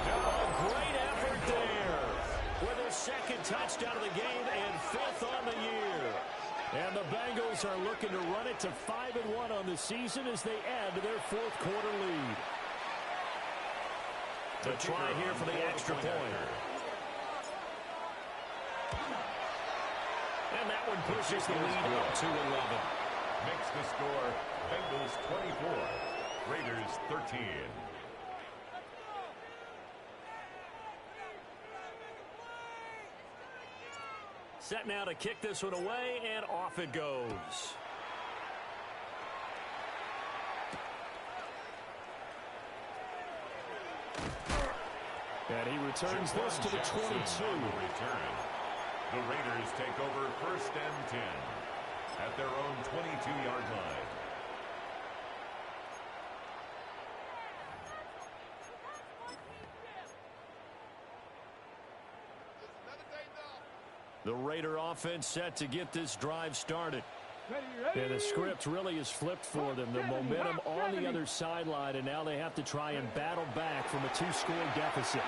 A great effort there. With a 2nd touchdown of the game and 5th on the year. And the Bengals are looking to run it to 5-1 on the season as they add to their 4th quarter lead. The try here for the extra point. And that one pushes the lead up to 11. Makes the score Bengals 24, Raiders 13. Set now to kick this one away, and off it goes. And he returns this to the 22. The Raiders take over 1st and 10 at their own 22-yard line. The Raider offense set to get this drive started. Yeah, the script really is flipped for them. The momentum on the other sideline, and now they have to try and battle back from a 2-score deficit.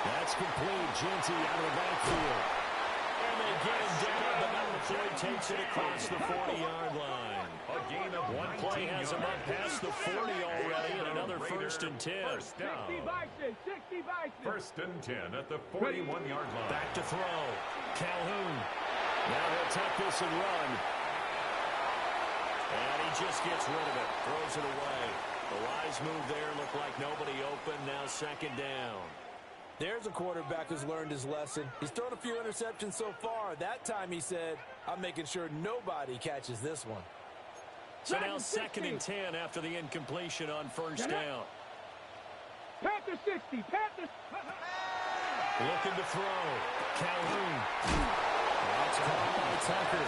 That's complete. Genty out of the backfield. And they get him down. The number 3 takes it across the 40-yard line. A gain of one play has him up past the 40 already, and another 1st and 10. First down. 60 Bison. 1st and 10 at the 41-yard line. Back to throw. Calhoun. Now he'll take this and run. And he just gets rid of it. Throws it away. The wise move there. Looked like nobody open. Now 2nd down. There's a quarterback who's learned his lesson. He's thrown a few interceptions so far. That time he said, I'm making sure nobody catches this one. So now 2nd and 10 after the incompletion on 1st down. Panther 60. Panther. Looking to throw. Calhoun. That's caught by Tucker.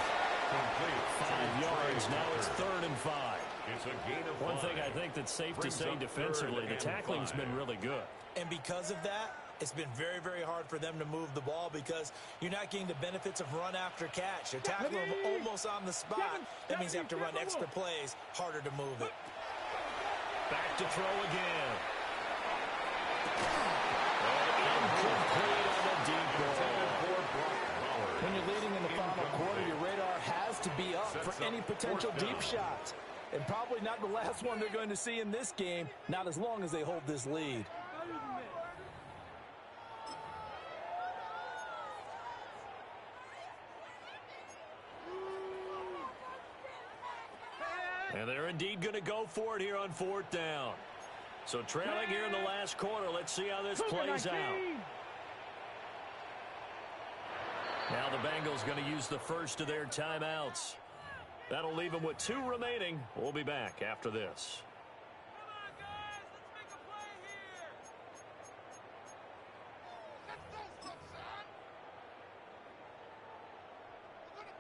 Complete. 5 yards. Now it's 3rd and 5. It's a gain of One 5. thing I think that's safe to say defensively, the tackling's been really good. And because of that, it's been very, very hard for them to move the ball because you're not getting the benefits of run after catch. They're tackling them almost on the spot. That means you have to run extra plays, harder to move it. Back to throw again. Incomplete on the deep ball. When you're leading in the final quarter, your radar has to be up for any potential deep shots. And probably not the last one they're going to see in this game, not as long as they hold this lead. And they're indeed going to go for it here on 4th down. So trailing here in the last quarter. Let's see how this plays out. Now the Bengals going to use the first of their timeouts. That'll leave them with 2 remaining. We'll be back after this.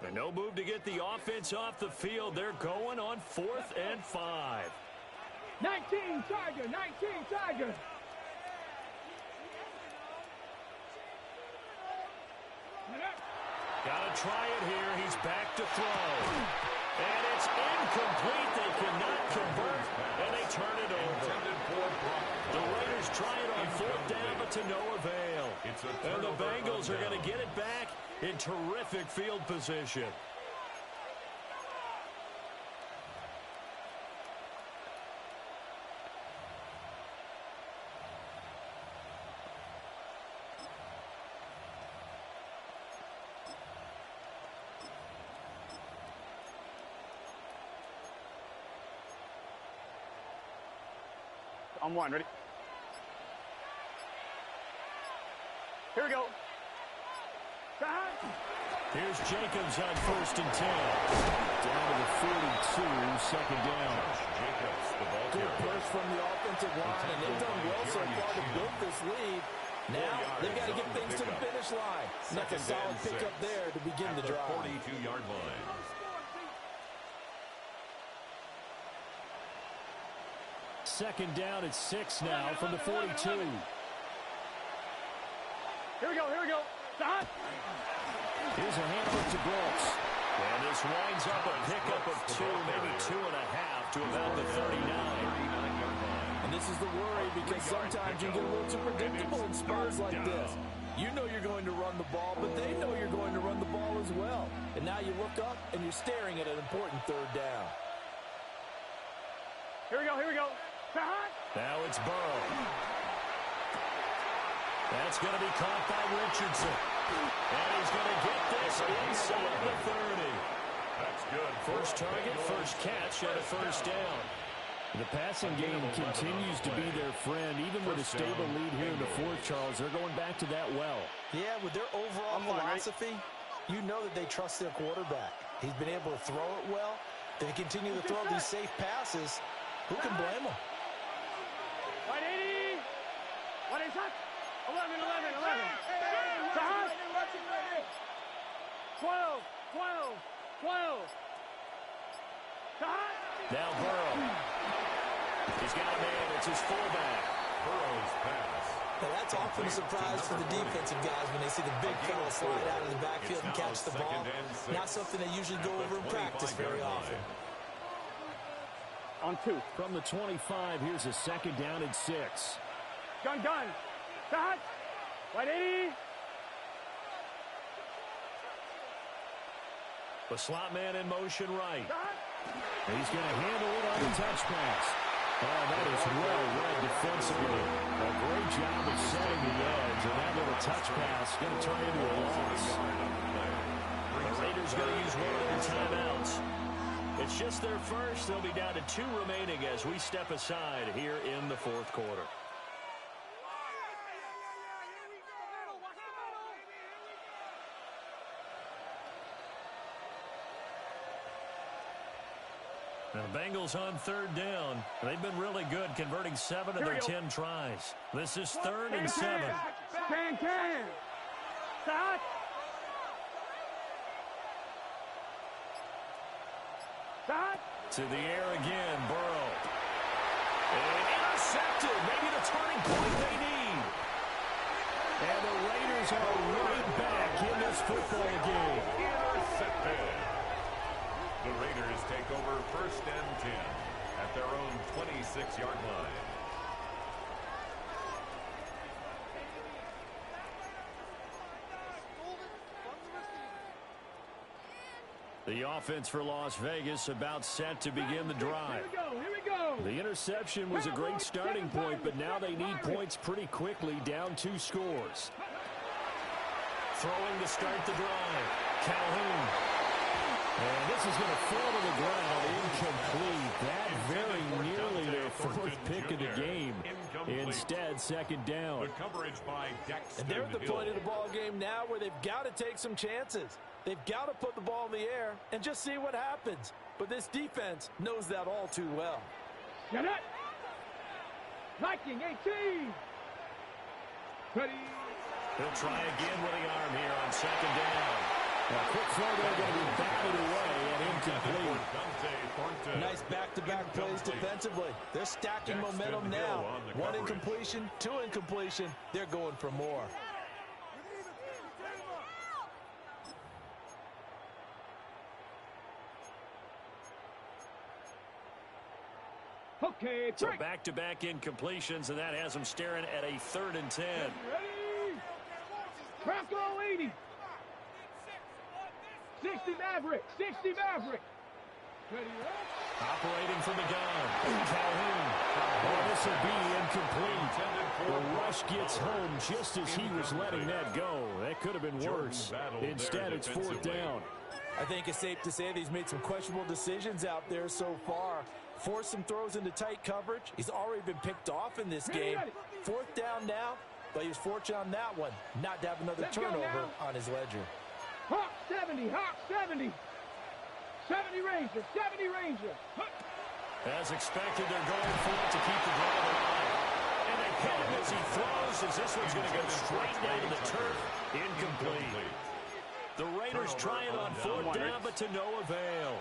And no move to get the offense off the field. They're going on 4th and 5. 19 Tiger. 19 Tiger. Got to try it here. He's back to throw. And it's incomplete. They cannot convert, and they turn it over. The Raiders try it on 4th down, but to no avail. And the Bengals are going to get it back in terrific field position. On 1, ready? Here we go. Here's Jacobs on 1st and 10. Down to the 42, 2nd down. Jacobs, the ball Good push from the offensive line, and they've done well so far to build this lead. Now they've got to get things to the finish line. And that's a solid pickup there to begin the drive. 42-yard line. Second down at 6 now from the 42. Here we go. Here we go. Stop. Here's a handoff to Brooks. And this winds up a pickup of 2, maybe 2.5 to about the 39. And this is the worry because sometimes you get a little too predictable in spots like this. You know you're going to run the ball, but they know you're going to run the ball as well. And now you look up and you're staring at an important 3rd down. Here we go. Here we go. Now it's Burrow. That's going to be caught by Richardson. And he's going to get this inside the 30. That's good. First target, first catch, and a first down. The passing game continues to be their friend. Even with a stable lead here in the fourth, Charles, they're going back to that well. Yeah, with their overall philosophy, you know that they trust their quarterback. He's been able to throw it well. They continue to throw these safe passes. Who can blame them? 180. What is that? 11. 12. Now Burrow. He's got a man. It's his fullback. Burrow's pass. Now that's often a surprise for the defensive guys when they see the big fella slide out of the backfield and catch the ball. Not something they usually go over in practice very often. On 2. From the 25, here's a second down and 6. Gun. Start. 180. The slot man in motion right. He's going to handle it on the touch pass. Oh, that is well read defensively. A great job of setting the edge, and that little touch pass is going to turn into a loss. The Raiders going to use one of their timeouts. It's just their first. They'll be down to 2 remaining as we step aside here in the fourth quarter. Now, the Bengals on third down. They've been really good, converting 7 of their 10 tries. This is 3rd and 7. Can. Start. To the air again, Burrow. And intercepted. Maybe the turning point they need. And the Raiders are right back in this football game. Intercepted. The Raiders take over 1st and 10 at their own 26-yard line. The offense for Las Vegas about set to begin the drive. Here we go. The interception was a great starting point, but now they need points pretty quickly, down 2 scores. Throwing to start the drive. Calhoun. And this is going to fall to the ground, incomplete. That very nearly their 4th pick of the game. Instead, 2nd down. The coverage by Dexter. And they're at the point of the ball game now where they've got to take some chances. They've got to put the ball in the air and just see what happens. But this defense knows that all too well. Get it. Viking 18. Ready. He'll try again with the arm here on 2nd down. A quick throw there going to be batted away and incomplete. Nice back-to-back plays defensively. They're stacking momentum now. 1 incompletion, 2 incompletion. They're going for more. Okay, so back-to-back incompletions, and that has them staring at a 3rd and 10. Ready? Bronco 80. 60 Maverick. 60 Maverick. Ready? Operating from the gun. Calhoun. Oh, this will be incomplete. The rush gets home just as he was letting that go. That could have been worse. Instead, it's 4th down. I think it's safe to say that he's made some questionable decisions out there so far. Forced some throws into tight coverage. He's already been picked off in this game. 4th down now, but he was fortunate on that one not to have another turnover on his ledger. Hawk 70, Hawk 70. 70 Ranger, 70 Ranger. As expected, they're going for it to keep the drive alive. And they hit him as he throws, as this one's going to go straight down to the turf. Incomplete. The Raiders trying on 4th down, but to no avail.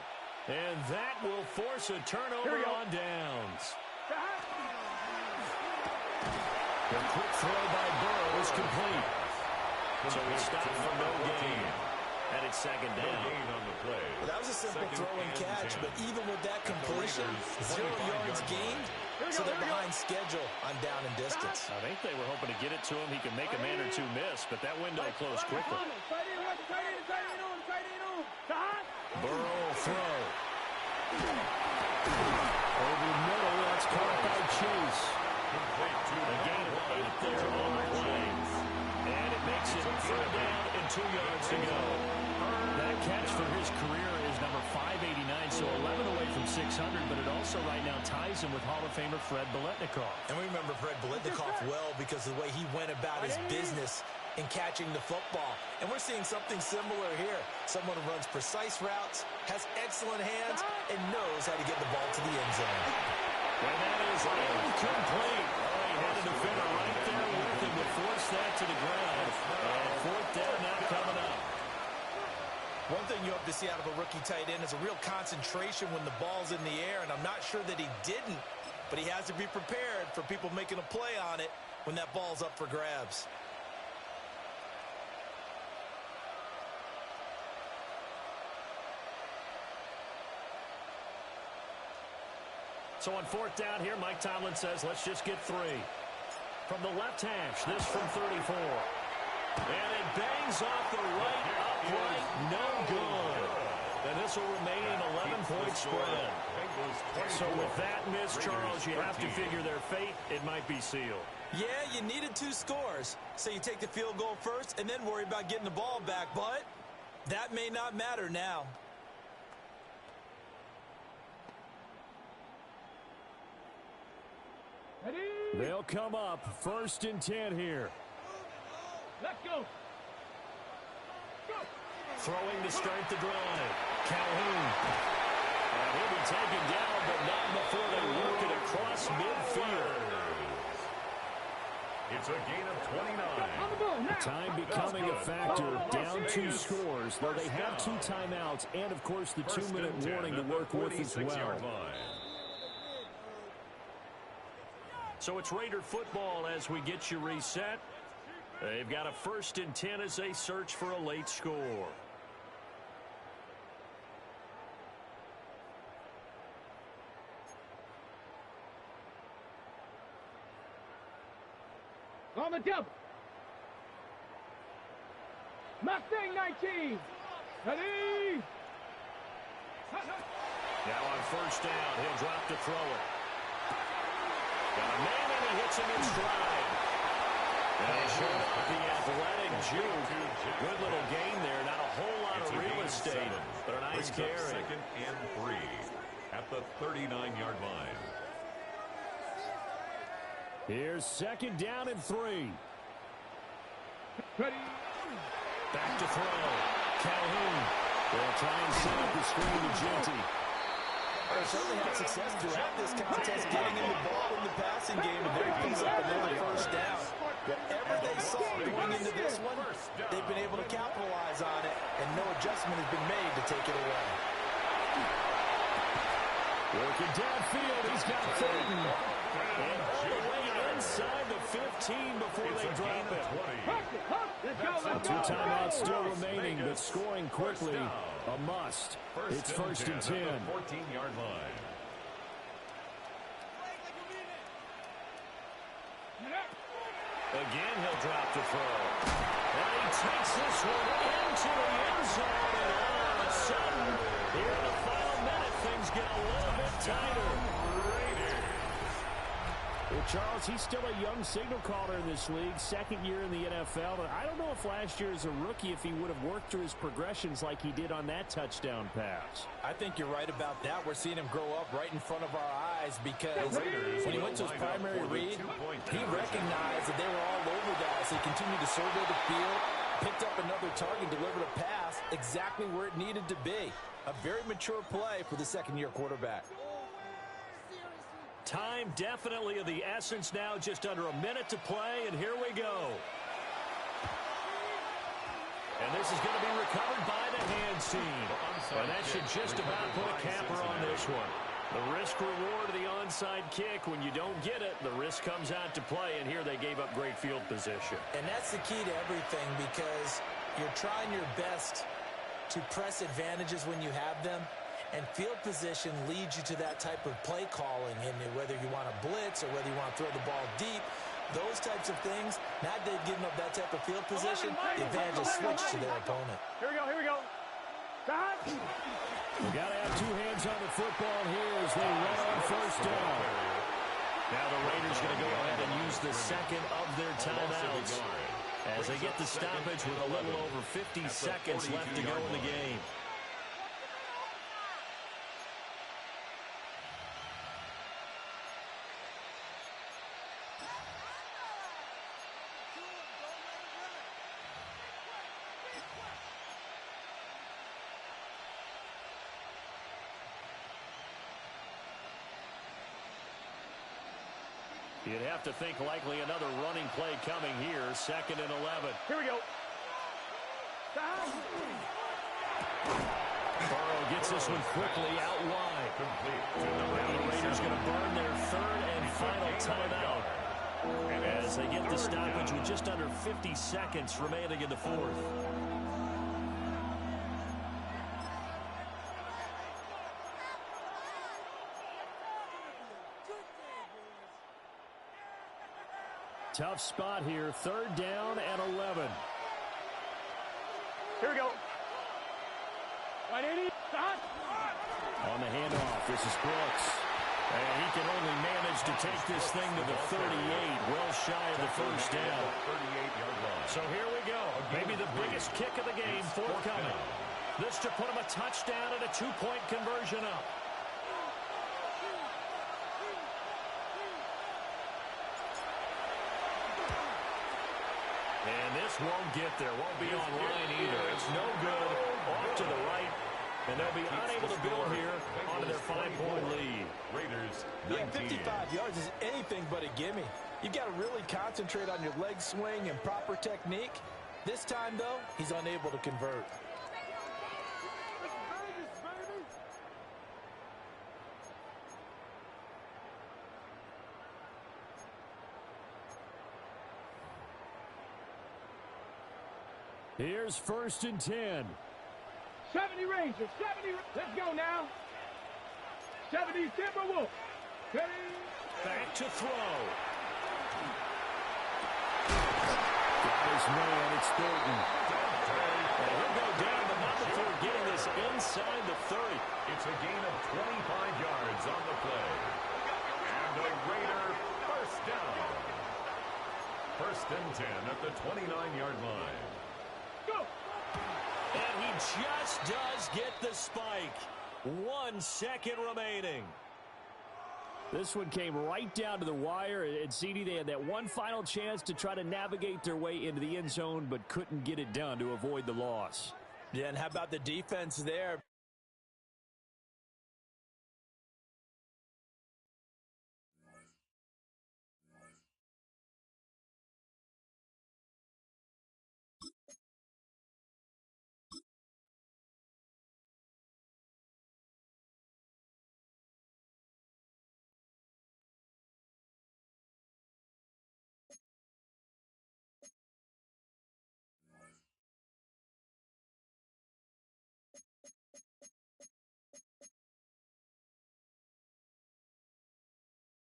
And that will force a turnover on downs. The quick throw by Burrow is complete. So he stopped for no gain. And it's 2nd down. Well, that was a simple throw and catch, but even with that completion, 0 yards gained, so they're behind schedule on down and distance. I think they were hoping to get it to him. He can make a man or 2 miss, but that window closed quickly. Burrow will throw. Over middle, that's caught by Chase. A gain of 8 there on the play. And it makes it 3rd down and 2 yards to go. That catch for his career is number 589, so 11 away from 600, but it also right now ties him with Hall of Famer Fred Biletnikoff. And we remember Fred Biletnikoff well because of the way he went about his business in catching the football. And we're seeing something similar here. Someone who runs precise routes, has excellent hands, and knows how to get the ball to the end zone. And that is incomplete. Oh, he had a defender right there with him to force that to the ground. And 4th down now coming up. One thing you hope to see out of a rookie tight end is a real concentration when the ball's in the air, and I'm not sure that he didn't, but he has to be prepared for people making a play on it when that ball's up for grabs. So on 4th down here, Mike Tomlin says, let's just get 3. From the left hash, this from 34. And it bangs off the right upright, no good. And this will remain an 11-point spread. So with that miss, Charles, you have to figure their fate. It might be sealed. Yeah, you needed 2 scores. So you take the field goal first and then worry about getting the ball back. But that may not matter now. They'll come up 1st and 10 here. Let's go. Throwing to start the drive. Calhoun. And he'll be taken down, but not before they work it across midfield. It's a gain of 29. Time becoming a factor, down 2 scores, though they have 2 timeouts and, of course, the 2-minute warning to work with as well. So it's Raider football as we get you reset. They've got a 1st and 10 as they search for a late score. On the double. Mustang 19. Ready. Now on 1st down, he'll drop to throw it. Got a man and he hits him in stride. And they showed up the athletic juke. Good little gain there. Not a whole lot of real estate, but a nice carry. 2nd and 3 at the 39-yard line. Here's 2nd down and 3. Ready. Back to throw. Calhoun. They'll try and set up the screen to Genty. They certainly had success throughout this contest getting in the ball in the passing game, and there comes up another 1st down. Whatever they saw going into this one, they've been able to capitalize on it, and no adjustment has been made to take it away. Working downfield, he's got Thornton. And all the way inside the 15 before they drop it. 2 timeouts still remaining, but scoring quickly, a must. It's 1st and 10. 14-yard line. Again, he'll drop to throw. And he takes this one into the end zone. And all of a sudden, here in the final minute, things get a little bit tighter. Well, Charles, he's still a young signal caller in this league, 2nd year in the NFL. But I don't know if last year as a rookie, if he would have worked through his progressions like he did on that touchdown pass. I think you're right about that. We're seeing him grow up right in front of our eyes because when he went to his primary read, he recognized that they were all over guys. He continued to survey the field, picked up another target, delivered a pass exactly where it needed to be. A very mature play for the 2nd-year quarterback. Time definitely of the essence now, just under a minute to play, and here we go. And this is going to be recovered by the hands team. And that should just about put a capper on this one. The risk-reward of the onside kick, when you don't get it, the risk comes out to play, and here they gave up great field position. And that's the key to everything because you're trying your best to press advantages when you have them. And field position leads you to that type of play calling, and whether you want to blitz or whether you want to throw the ball deep, those types of things, now they've given up that type of field position, the advantage is switched to their opponent. Here we go. We've got to have 2 hands on the football here as they run on 1st down. Now the Raiders going to go ahead and use the 2nd of their timeouts. as they get the stoppage with a little over 50 seconds left to go in the game. You'd have to think likely another running play coming here. 2nd and 11. Here we go. Burrow gets this one quickly out wide. Now the Raiders going to burn their 3rd and final timeout as they get the stoppage with just under 50 seconds remaining in the 4th. Tough spot here. 3rd down and 11. Here we go. 180. On the handoff, this is Brooks. And he can only manage to take this thing to the 38, well shy of the 1st down. 38-yard line. So here we go. Maybe the biggest kick of the game forthcoming. This to put him a touchdown and a 2-point conversion up. And this won't get there. Won't be online either. It's no good. Off to the right. And they'll be unable to build here onto their 5-point lead. Raiders, 19. 55 19. yards is anything but a gimme. You've got to really concentrate on your leg swing and proper technique. This time, though, he's unable to convert. Here's 1st and 10. 70 Rangers. 70. Let's go now. 70 Timberwolves. Back to throw. Got his man, it's Thornton. And he'll go down, but not before getting this inside the 30. It's a gain of 25 yards on the play. And a Raider 1st down. 1st and 10 at the 29-yard line. Go. And he just does get the spike. 1 second remaining. This one came right down to the wire, and CD, they had that one final chance to try to navigate their way into the end zone, but couldn't get it done to avoid the loss. Yeah, and how about the defense there?